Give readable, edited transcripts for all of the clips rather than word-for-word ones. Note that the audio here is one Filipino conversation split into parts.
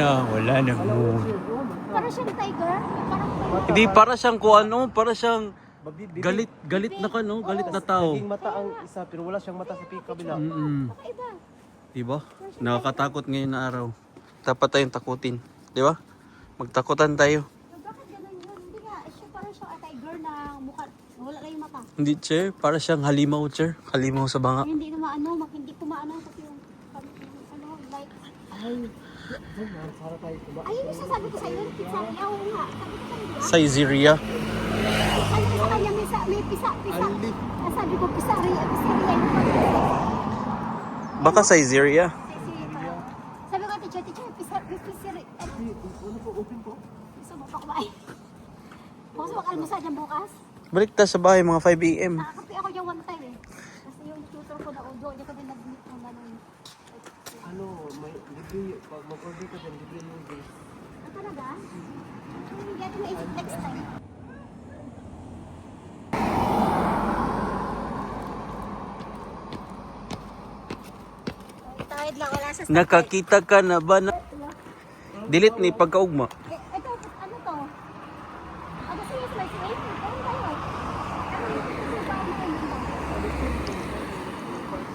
wala na mood. Para siyang tiger. Parang tiger. Hindi, para siyang kung ano, para siyang galit na ka, no? Galit na tao. Naging mata ang isa pero wala siyang mata sa kabila. Kakaiba. Diba? Nakakatakot ngayon na araw. Dapat tayong takutin. Diba? Magtakutan tayo. Bakit ganun yun? Hindi nga. Siya parang siyang tiger na mukha. Wala na yung mata. Hindi, Che. Para siyang halimaw, Che. Halimaw sa banga. Hindi na maano. Hindi ko maano. Kasi yung ano, like. Ayun yung sasabi ko sa'yo. Pizzeria. Oo nga. Sabi ko sa'yo. Saizeriya. Sabi ko sa kanya, may pisa. Sabi ko, pizzeria. Baka Saizeriya. Sabi ko, teacher, pizzeria. Open po. Gusto mo pa kumain? Bukas mo kalmusa dyan bukas. Balik tayo sa bahay mga 5 AM. Nakakapi ako dyan one time eh. Kasi yung tutor ko na audio, hindi ko din nag-meet ng ganun. Ano, may libre, pag mag-order ka dyan, libre yung base. Ah, talaga? Hindi natin maisip next time. Tawid lang, wala sa Nakakita ka na ba na? Delete ni pagkaugma. Ito, ano to? Gusto niyo slice rate? Ayun tayo. Ano yung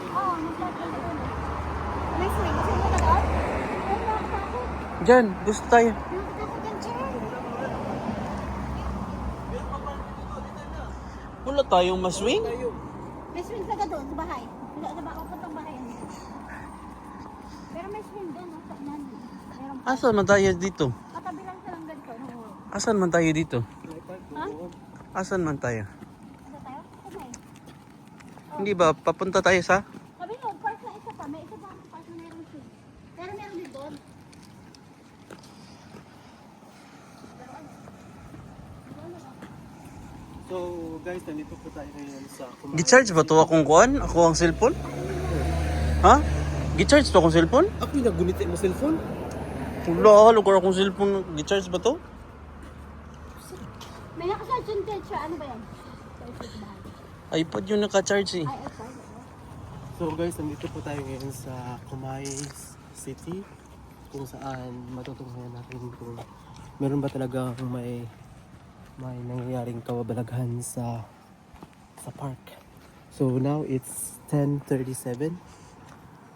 Oo, nag-vlog kayo doon. Slice rate, gusto niyo na doon? Ayun, nakakatakot. Diyan, gusto tayo. Nakakatakot yan, Chen. Wala tayong maswing. May swing ka doon sa bahay. Wala na ba ako puntang bahay? Pero may swing doon, no? Sa inan. Meron pa. Asan man tayo dito? Katabi lang silang ganito. No? Asan man tayo dito? Ha? Asan man tayo? Ano tayo? Okay. Hindi ba papunta tayo sa? Sabi mo, park na isa pa. May isa pa akong park na meron swing. Pero meron din doon. So guys, nandito po tayo ngayon sa Kumain. Gi-charge ba to akong kuan? Ako ang cellphone? Ha? Gi-charge to akong cellphone? Ako yung nagunit mo cellphone? Wala, lugar akong cellphone. Gi-charge ba to? May nakasarge yung teacher. Ano ba yan? iPod yung naka-charge eh. Ay, sorry. So guys, nandito po tayo ngayon sa Kumay City kung saan matutunghayan natin kung meron ba talaga may nangyayaring kababalaghan sa park. So now it's 10:37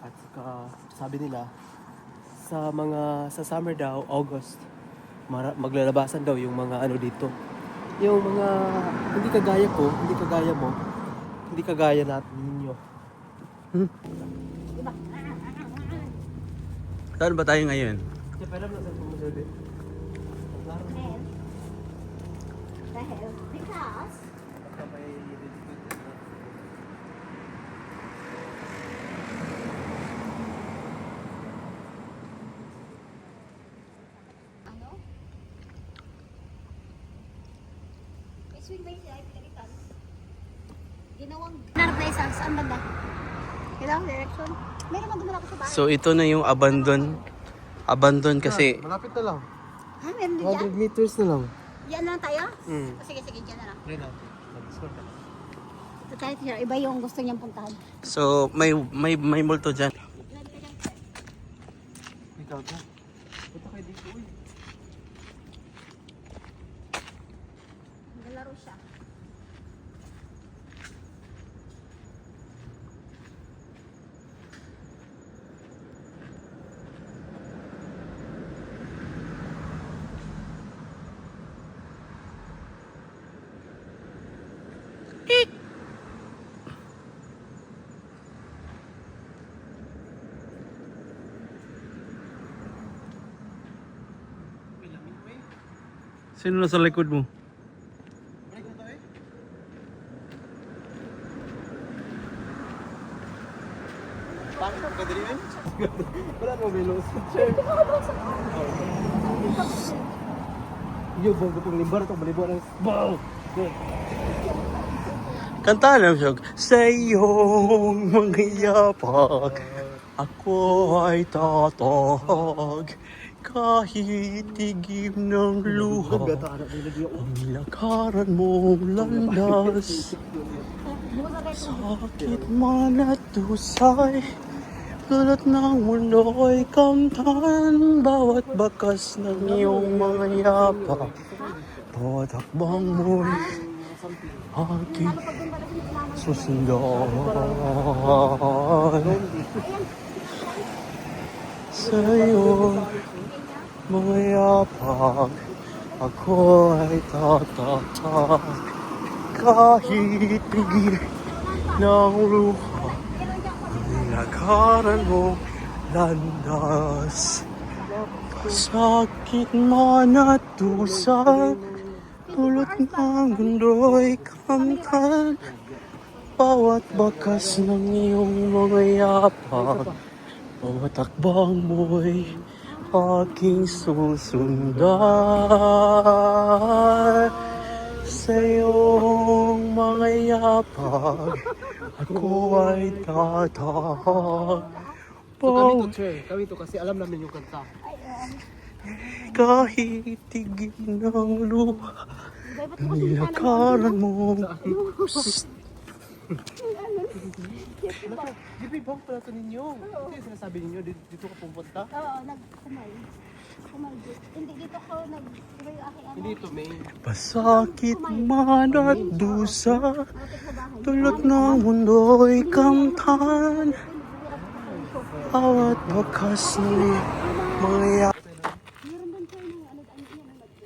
at saka sabi nila sa summer daw, August, maglalabasan daw yung mga ano dito. Yung mga hindi kagaya ko, hindi kagaya mo, hindi kagaya natin ninyo. Saan ba tayo ngayon? Pero na sa pumuloy. Dahil, because, ano? May swing ba yung sila? Pinalitan? Ginawang place saan banda? Kailangan direction? Meron man dumala ko sa bahay. So ito na yung abandon kasi malapit na lang. Ha? Meron din dyan? 100 meters na lang. Yan lang tayo? Mm. Sige, dyan na lang. Try natin. Mag-score ka. Ito tayo, teacher. Iba yung gusto niyang puntahan. so may multo diyan. Ikaw ka. Punta kayo dito. Uy. Naglalaro siya. Sino nasa likod mo? Bakit ka dali rin? Wala mo velos. Sure. Yo, bago pang limbar ito, balibuan ng bow! Kantahan lang siya. Sa iyong mga yapak, ako ay tatag. Kahit tigim ng luha, ang lakaran mong landas. Sakit man at tusay, Dulot ng mundo ko'y kamtan, bawat bakas ng iyong mga yapa, bawat hakbang mo'y aking susundan. Sa'yo mga yapak, ako ay tatatak, kahit pigil ng luha, nilagaran mo landas. Sakit man at dusa, dulot ng mundo'y kamtan, bawat bakas ng iyong mga yapak, bawat takbang mo'y aking susundan. Sa iyong mga yapak, ako ay tatak. So kami to, Che. Kami to kasi alam namin yung kanta. Kahit tigil ng luha, nilakaran mo. Di ba ibang pala ito ninyo? Hindi yung sinasabi ninyo, dito ka pumunta? Oo, nagkumay. Kumay dito. Hindi dito ko iba yung aking Hindi ito, May. Pasakit man at dusa, malapit na bahay. dulot ng mundo'y kamtan, bawat bakas ng mga yapak. Meron doon kayo ng ano yan ang nag-bake.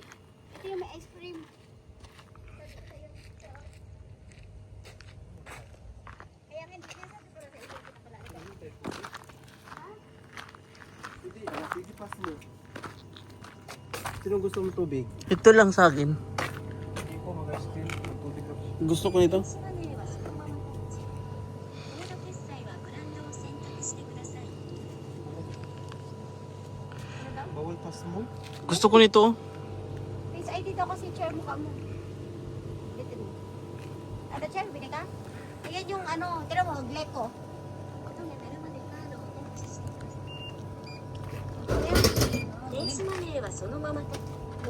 Ito yung may ice cream. Kaya nga hindi na sabi ko na sa iyo kita pala. Hindi, sige pass mo. Sinong gusto mo tubig? Ito lang sa akin. Hindi ko mag-still. Tubig ako. Gusto ko nito. Bawal pass mo? Gusto ko nito. Please ID daw kasi chair mukha mo. Dito mo. Ano chair, bili ka? Ayan yung ano, tira mo, Gleco.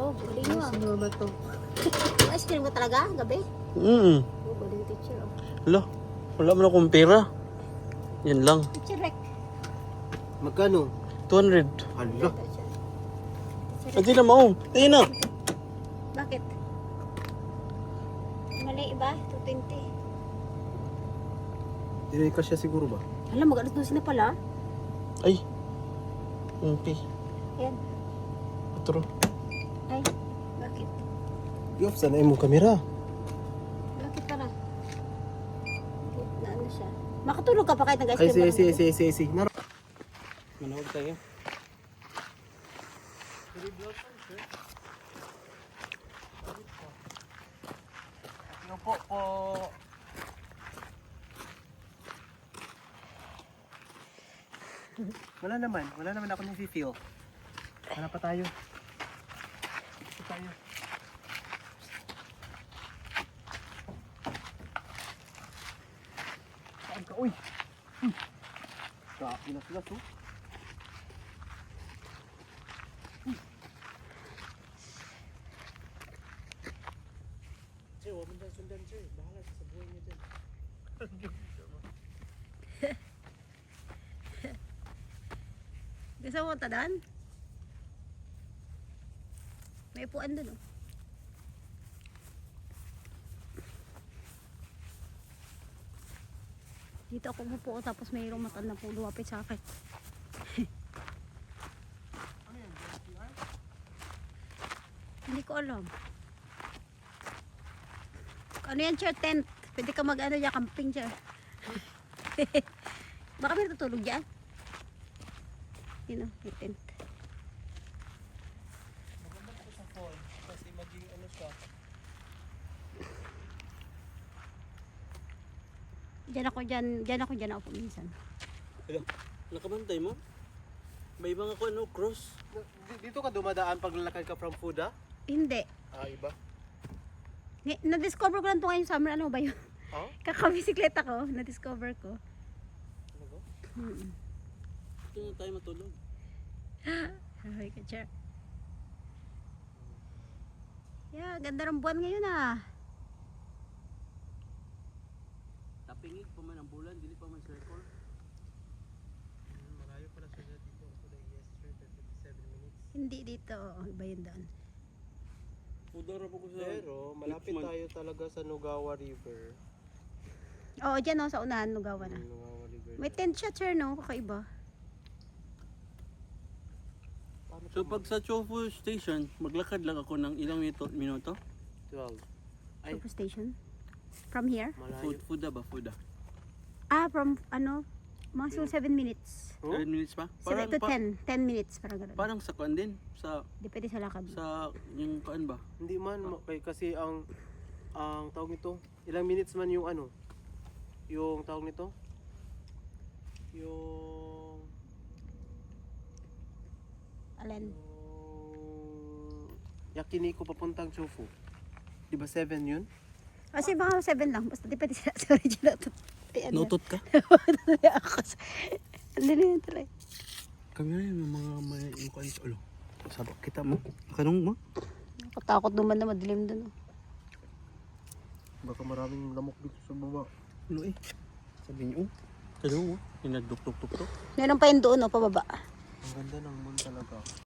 Oh, galing mo ah. Ano ba ito? Ice cream ka talaga, gabi? Mm. Oh, galing teacher oh. Hala, wala mo na akong pera. Yan lang. Teacher Rek. Magkano? 200. Hala. Hindi na mau. Tayo na. Bakit? Mali iba, 220. Hindi ka siya siguro ba? Alam, mag-alas 12 na pala. Ay. Okay. Ayan. Ito. Ay, bakit? I-off sana yung kamera. Bakit pala? Na ano siya? Makatulog ka pa kahit nag-ice Ay, cream si. Manawag tayo. Ano po. Wala naman ako nang feel. Wala pa tayo. Dito tayo. Saan ka? Uy! Kain na sila to. Che, huwag mo dyan sundan, Che. Bahala ka sa buhay niya dyan. Gusto mo tadan? May upuan dun oh. Dito ako umupo tapos mayroong matanda po lumapit sa akin. Hindi ko alam. Ano yan, chair? Tent. Pwede ka mag-ano dyan, camping chair. Baka may tutulog dyan. Yun o, may tent. Maganda ako sa phone kasi maging ano siya. Dyan ako minsan. Nakabantay mo? May ibang ako ano, cross. Dito ka dumadaan pag lalakad ka from Fuda? Hindi. Ah, iba. Na-discover ko lang ito ngayong summer. Ano ba yun? Oh? Kakabisikleta ko. Na-discover ko. Ano ba? Ito na tayo matulog. Ay, ka-chair. Yeah, ganda ng buwan ngayon ah. Tapingig pa man ang bulan, dili pa man circle. Hindi dito. Iba yun doon. Udara po ko Pero malapit tayo talaga sa Nugawa River. Oo, dyan sa unahan, Nugawa na. Nugawa River. May tent siya, sir, no? Kakaiba. So pag sa Chofu Station, maglakad lang ako ng ilang minuto? 12. Ay, Super station. From here? malayo. Fuda ba? Fuda. From, maximum 7 minutes. 7 minutes pa? 7 to 10. 10 minutes, parang ganun. Parang sa kuan din. Sa, Depende sa lakad. yung kuan ba? Hindi man, kasi ang tawag nito, ilang minutes man yung yung tawag nito, yung Alin? Yakiniko papuntang Chofu. Di ba 7 yun? Kasi baka 7 lang. Basta depende sa original. Notot ka? Ano na yun tuloy? Kami na yung mga may yung kuan sa ulo. Sabak kita mo. Kanong mo? Nakatakot naman na madilim dun. Baka maraming lamok dito sa baba. Ano eh? Sabi niyo, kanong mo? Yung nagduktok-tuktok. Meron pa yun doon, pababa. Ang ganda ng moon talaga.